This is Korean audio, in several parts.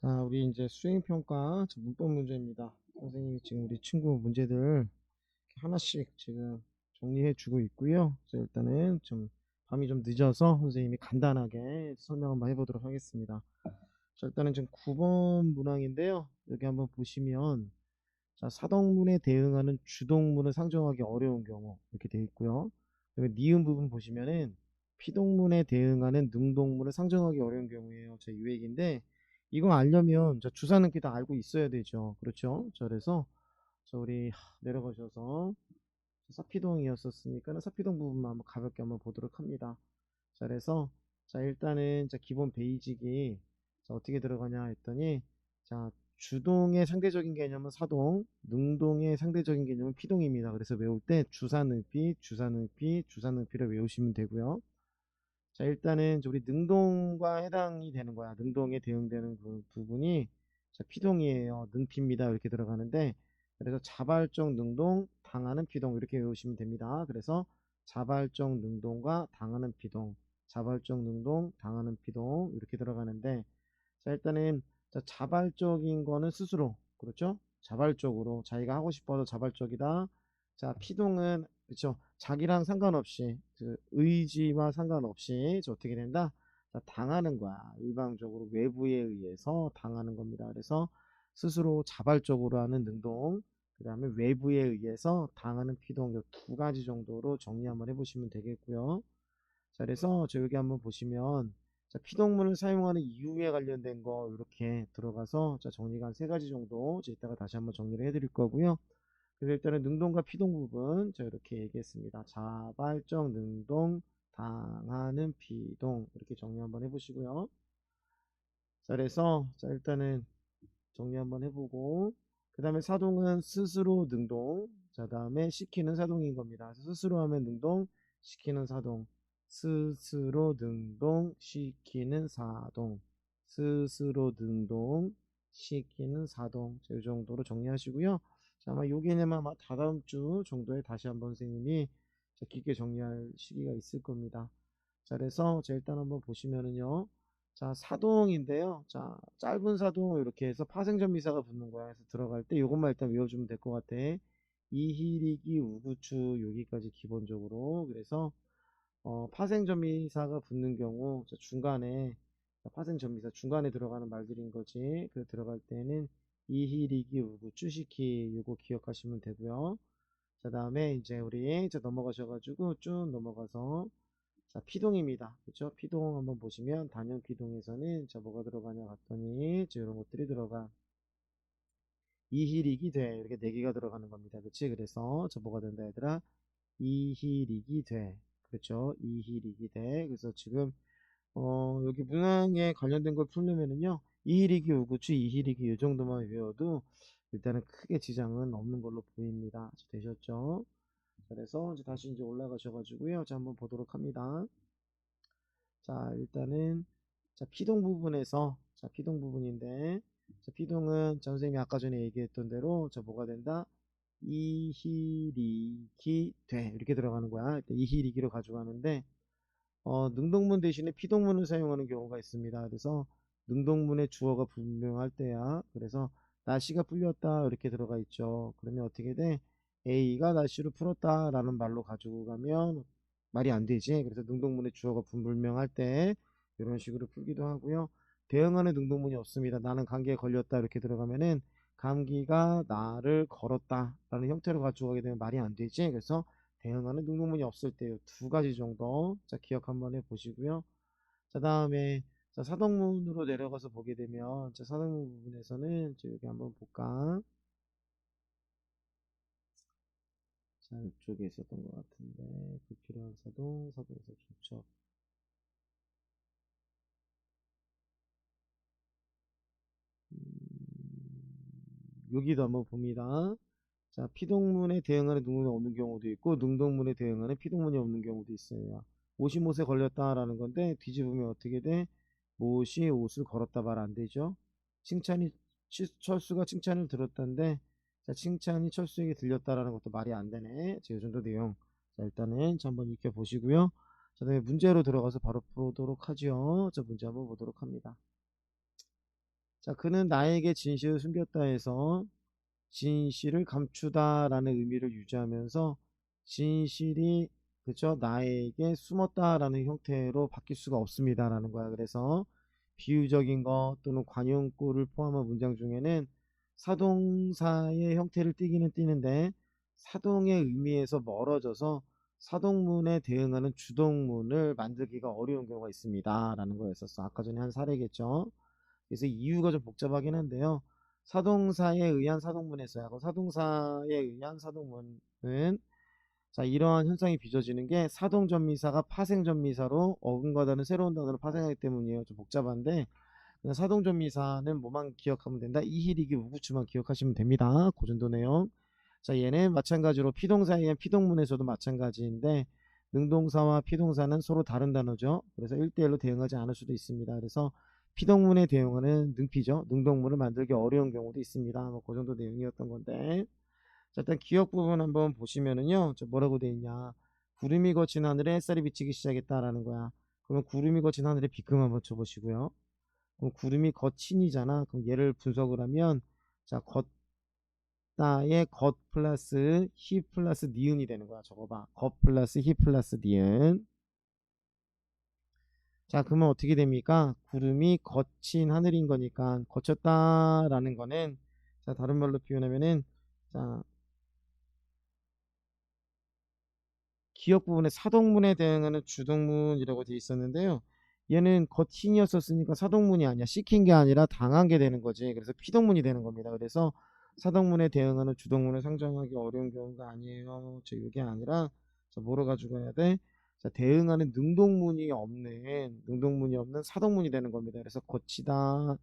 자, 우리 이제 수행평가 문법 문제입니다. 선생님이 지금 우리 친구 문제들 이렇게 하나씩 지금 정리해 주고 있고요. 자, 일단은 좀 밤이 좀 늦어서 선생님이 간단하게 설명 한번 해보도록 하겠습니다. 자, 일단은 지금 9번 문항인데요. 여기 한번 보시면 자, 사동문에 대응하는 주동문을 상정하기 어려운 경우 이렇게 되어 있고요. 그리고 니은 부분 보시면은 피동문에 대응하는 능동문을 상정하기 어려운 경우에요. 제 유액인데 이거 알려면 저 주사 넣기 다 알고 있어야 되죠. 그렇죠? 자, 그래서 저 우리 내려가셔서 사피동이었었으니까 사피동 부분만 한번 가볍게 한번 보도록 합니다. 자, 그래서 자, 일단은 자, 기본 베이직이 자, 어떻게 들어가냐 했더니 자, 주동의 상대적인 개념은 사동, 능동의 상대적인 개념은 피동입니다. 그래서 외울 때 주사능피, 주사능피, 주사능피를 외우시면 되고요. 자, 일단은 우리 능동과 해당이 되는 거야. 능동에 대응되는 그 부분이 자, 피동이에요. 능피입니다. 이렇게 들어가는데 그래서 자발적 능동, 당하는 피동 이렇게 외우시면 됩니다. 그래서 자발적 능동과 당하는 피동, 자발적 능동, 당하는 피동 이렇게 들어가는데 자, 일단은 자, 자발적인 거는 스스로 그렇죠? 자발적으로 자기가 하고 싶어서 자발적이다. 자, 피동은 그렇죠? 자기랑 상관없이 그 의지와 상관없이 어떻게 된다? 자, 당하는 거야. 일방적으로 외부에 의해서 당하는 겁니다. 그래서 스스로 자발적으로 하는 능동, 그 다음에 외부에 의해서 당하는 피동 이 두 가지 정도로 정리 한번 해보시면 되겠고요. 자, 그래서 저 여기 한번 보시면 자, 피동문을 사용하는 이유에 관련된 거 이렇게 들어가서 자, 정리가 한 세 가지 정도 이따가 다시 한번 정리를 해드릴 거고요. 그래서 일단은 능동과 피동 부분 자, 이렇게 얘기했습니다. 자발적 능동, 당하는 피동 이렇게 정리 한번 해보시고요. 자, 그래서 자, 일단은 정리 한번 해보고 그 다음에 사동은 스스로 능동 자 다음에 시키는 사동인 겁니다. 그래서 스스로 하면 능동 시키는 사동 스스로 능동 시키는 사동 스스로 능동 시키는 사동 자, 이 정도로 정리하시고요. 자, 아마 요 개념 아마 다다음 주 정도에 다시 한번 선생님이 자, 깊게 정리할 시기가 있을 겁니다. 자, 그래서 자, 일단 한번 보시면은요. 자, 사동인데요. 자, 짧은 사동 이렇게 해서 파생전미사가 붙는 거야. 그래서 들어갈 때 이것만 일단 외워주면 될 것 같아. 이희리기 우구추 여기까지 기본적으로. 그래서 파생전미사가 붙는 경우 자, 중간에 자, 파생전미사 중간에 들어가는 말들인 거지. 그 들어갈 때는 이희리기 우구추시키 요거 기억하시면 되고요. 자, 다음에 이제 우리 자 넘어가셔가지고 쭉 넘어가서 자, 피동입니다. 그렇죠? 피동 한번 보시면 단연 피동에서는 자 뭐가 들어가냐 봤더니 이런 것들이 들어가 이힐이기 돼 이렇게 네 개가 들어가는 겁니다. 그렇지? 그래서 저 뭐가 된다 얘들아 이힐이기 돼 그렇죠? 이힐이기 돼 그래서 지금 여기 문항에 관련된 걸 풀려면은요 이힐이기 우구추 이힐이기 이 정도만 외워도 일단은 크게 지장은 없는 걸로 보입니다. 되셨죠? 그래서 이제 다시 이제 올라가셔가지고요. 자 한번 보도록 합니다. 자, 일단은 자, 피동 부분에서 자, 피동 부분인데 자, 피동은 자, 선생님이 아까 전에 얘기했던 대로 자, 뭐가 된다? 이희리기 돼. 이렇게 들어가는 거야. 일단 이희리기로 가져가는데 능동문 대신에 피동문을 사용하는 경우가 있습니다. 그래서 능동문의 주어가 분명할 때야. 그래서 날씨가 풀렸다 이렇게 들어가 있죠. 그러면 어떻게 돼? A가 날씨를 풀었다라는 말로 가지고 가면 말이 안 되지. 그래서 능동문의 주어가 불명할 때 이런 식으로 풀기도 하고요. 대응하는 능동문이 없습니다. 나는 감기에 걸렸다 이렇게 들어가면은 감기가 나를 걸었다라는 형태로 가지고 가게 되면 말이 안 되지. 그래서 대응하는 능동문이 없을 때 두 가지 정도 자 기억 한번 해 보시고요. 자 다음에 자 사동문으로 내려가서 보게 되면 자 사동문 부분에서는 자 여기 한번 볼까. 자 이쪽에 있었던 것 같은데 불필요한 사동 사동에서 중첩 여기도 한번 봅니다. 자 피동문에 대응하는 능동문이 없는 경우도 있고 능동문에 대응하는 피동문이 없는 경우도 있어요. 옷이 못에 걸렸다라는 건데 뒤집으면 어떻게 돼? 못이 옷을 걸었다 말 안 되죠. 칭찬이 철수가 칭찬을 들었다는데 자 칭찬이 철수에게 들렸다라는 것도 말이 안 되네. 자, 이 정도 내용. 자 일단은 자, 한번 익혀 보시고요. 자 다음에 문제로 들어가서 바로 풀도록 하죠. 자 문제 한번 보도록 합니다. 자, 그는 나에게 진실을 숨겼다 해서 진실을 감추다라는 의미를 유지하면서 진실이 그죠 나에게 숨었다라는 형태로 바뀔 수가 없습니다라는 거야. 그래서 비유적인 것 또는 관용구를 포함한 문장 중에는 사동사의 형태를 띠기는 띠는데 사동의 의미에서 멀어져서 사동문에 대응하는 주동문을 만들기가 어려운 경우가 있습니다 라는 거였었어. 아까 전에 한 사례겠죠. 그래서 이유가 좀 복잡하긴 한데요. 사동사에 의한 사동문에서 하고 사동사에 의한 사동문은 자 이러한 현상이 빚어지는 게 사동전미사가 파생전미사로 어근과다는 새로운 단어를 파생하기 때문이에요. 좀 복잡한데 그냥 사동전미사는 뭐만 기억하면 된다. 이힐이기 우구추만 기억하시면 됩니다. 그 정도 내용. 자 얘는 마찬가지로 피동사에 의한 피동문에서도 마찬가지인데 능동사와 피동사는 서로 다른 단어죠. 그래서 1대1로 대응하지 않을 수도 있습니다. 그래서 피동문에 대응하는 능피죠. 능동문을 만들기 어려운 경우도 있습니다. 뭐 그 정도 내용이었던 건데 자 일단 기억 부분 한번 보시면은요. 저 뭐라고 돼 있냐. 구름이 거친 하늘에 햇살이 비치기 시작했다라는 거야. 그러면 구름이 거친 하늘에 비금 한번 쳐보시고요. 그럼 구름이 거친이잖아. 그럼 얘를 분석을 하면 자 걷다의 겉 플러스 히 플러스 니은이 되는 거야. 저거 봐. 겉 플러스 히 플러스 니은. 자 그러면 어떻게 됩니까? 구름이 거친 하늘인 거니까 거쳤다라는 거는 자 다른 말로 표현하면은 자 기억 부분에 사동문에 대응하는 주동문이라고 되어 있었는데요. 얘는 거친이었었으니까 사동문이 아니야. 시킨 게 아니라 당한 게 되는 거지. 그래서 피동문이 되는 겁니다. 그래서 사동문에 대응하는 주동문을 상정하기 어려운 경우가 아니에요. 저 이게 아니라 자 뭐로 가지고 해야 돼? 자 대응하는 능동문이 없는 사동문이 되는 겁니다. 그래서 거치다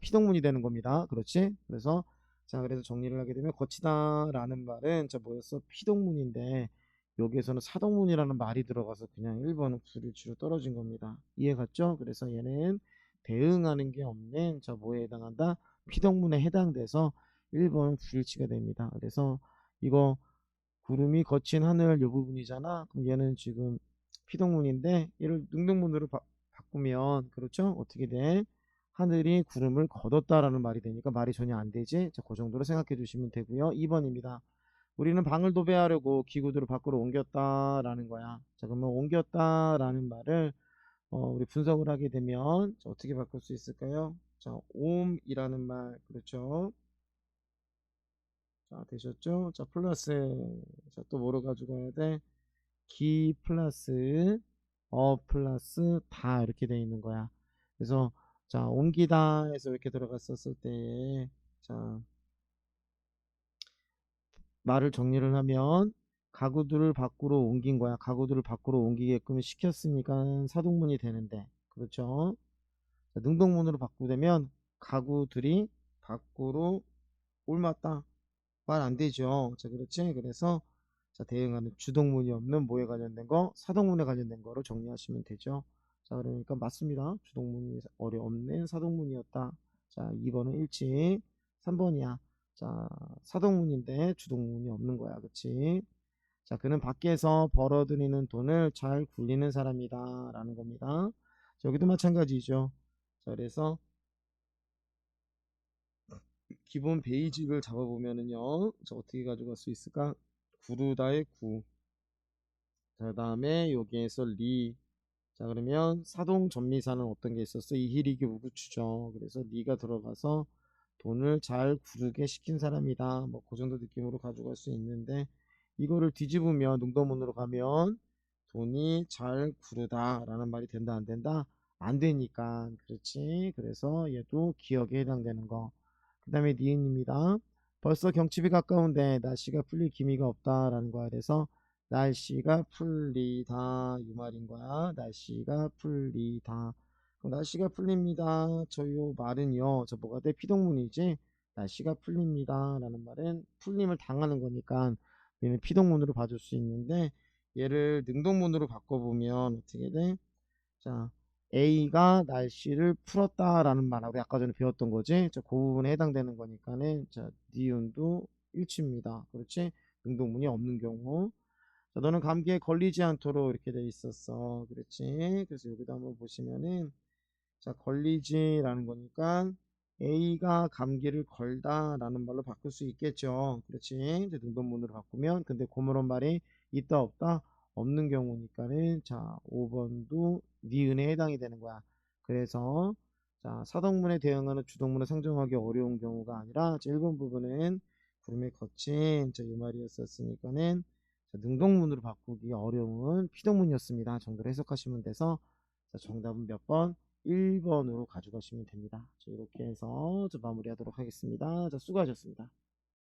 피동문이 되는 겁니다. 그렇지? 그래서 자 그래서 정리를 하게 되면 거치다라는 말은 자 뭐였어? 피동문인데 여기에서는 사동문이라는 말이 들어가서 그냥 1번은 불일치로 떨어진 겁니다. 이해 갔죠? 그래서 얘는 대응하는 게 없는 자 뭐에 해당한다? 피동문에 해당돼서 1번은 불일치가 됩니다. 그래서 이거 구름이 거친 하늘 요 부분이잖아. 그럼 얘는 지금 피동문인데 얘를 능동문으로 바꾸면 그렇죠? 어떻게 돼? 하늘이 구름을 거뒀다라는 말이 되니까 말이 전혀 안 되지. 자, 그 정도로 생각해 주시면 되고요. 2번입니다. 우리는 방을 도배하려고 기구들을 밖으로 옮겼다라는 거야. 자, 그러면 옮겼다라는 말을 우리 분석을 하게 되면 자, 어떻게 바꿀 수 있을까요? 자, 옴이라는 말 그렇죠? 자, 되셨죠? 자, 플러스 자, 또 뭐로 가지고 가야 돼? 기 플러스 플러스 다 이렇게 돼 있는 거야. 그래서 자, 옮기다 해서 이렇게 들어갔었을 때 자, 말을 정리를 하면 가구들을 밖으로 옮긴 거야. 가구들을 밖으로 옮기게끔 시켰으니까 사동문이 되는데. 그렇죠? 자, 능동문으로 바꾸되면 가구들이 밖으로 옮았다. 말 안 되죠. 자, 그렇지? 그래서 자, 대응하는 주동문이 없는 뭐에 관련된 거? 사동문에 관련된 거로 정리하시면 되죠. 자, 그러니까 맞습니다. 주동문이 없는 사동문이었다. 자, 2번은 일치. 3번이야. 자, 사동문인데 주동문이 없는 거야. 그치? 자, 그는 밖에서 벌어들이는 돈을 잘 굴리는 사람이다. 라는 겁니다. 자, 여기도 마찬가지죠. 자, 그래서 기본 베이직을 잡아보면은요. 자, 어떻게 가져갈 수 있을까? 구르다의 구. 그 다음에 여기에서 리. 자 그러면 사동 전미사는 어떤 게 있었어? 이힐이기 우구추죠. 그래서 리가 들어가서 돈을 잘 구르게 시킨 사람이다. 뭐 그 정도 느낌으로 가져갈 수 있는데 이거를 뒤집으면 능동문으로 가면 돈이 잘 구르다 라는 말이 된다 안 된다? 안 되니까 그렇지. 그래서 얘도 기억에 해당되는 거. 그 다음에 니은입니다. 벌써 경칩이 가까운데 날씨가 풀릴 기미가 없다라는 거야. 그래서 날씨가 풀리다 이 말인 거야. 날씨가 풀리다. 그럼 날씨가 풀립니다. 저요 말은요. 저 뭐가 돼? 피동문이지. 날씨가 풀립니다. 라는 말은 풀림을 당하는 거니까 얘는 피동문으로 봐줄 수 있는데 얘를 능동문으로 바꿔보면 어떻게 돼? 자, A가 날씨를 풀었다라는 말하고 아까 전에 배웠던 거지. 자, 그 부분에 해당되는 거니까는 자, 니은도 일치입니다. 그렇지? 능동문이 없는 경우. 자, 너는 감기에 걸리지 않도록 이렇게 돼 있었어. 그렇지? 그래서 여기다 한번 보시면은 자, 걸리지라는 거니까 A가 감기를 걸다라는 말로 바꿀 수 있겠죠. 그렇지. 이제 능동문으로 바꾸면 근데 그런 말이 있다 없다 없는 경우니까는 자 5번도 니은에 해당이 되는 거야. 그래서 자 사동문에 대응하는 주동문을 상정하기 어려운 경우가 아니라 1번 부분은 구름에 거친 이 말이었었으니까는 자, 능동문으로 바꾸기 어려운 피동문이었습니다. 정도로 해석하시면 돼서 자, 정답은 몇 번? 1번으로 가져가시면 됩니다. 자, 이렇게 해서 마무리하도록 하겠습니다. 자, 수고하셨습니다.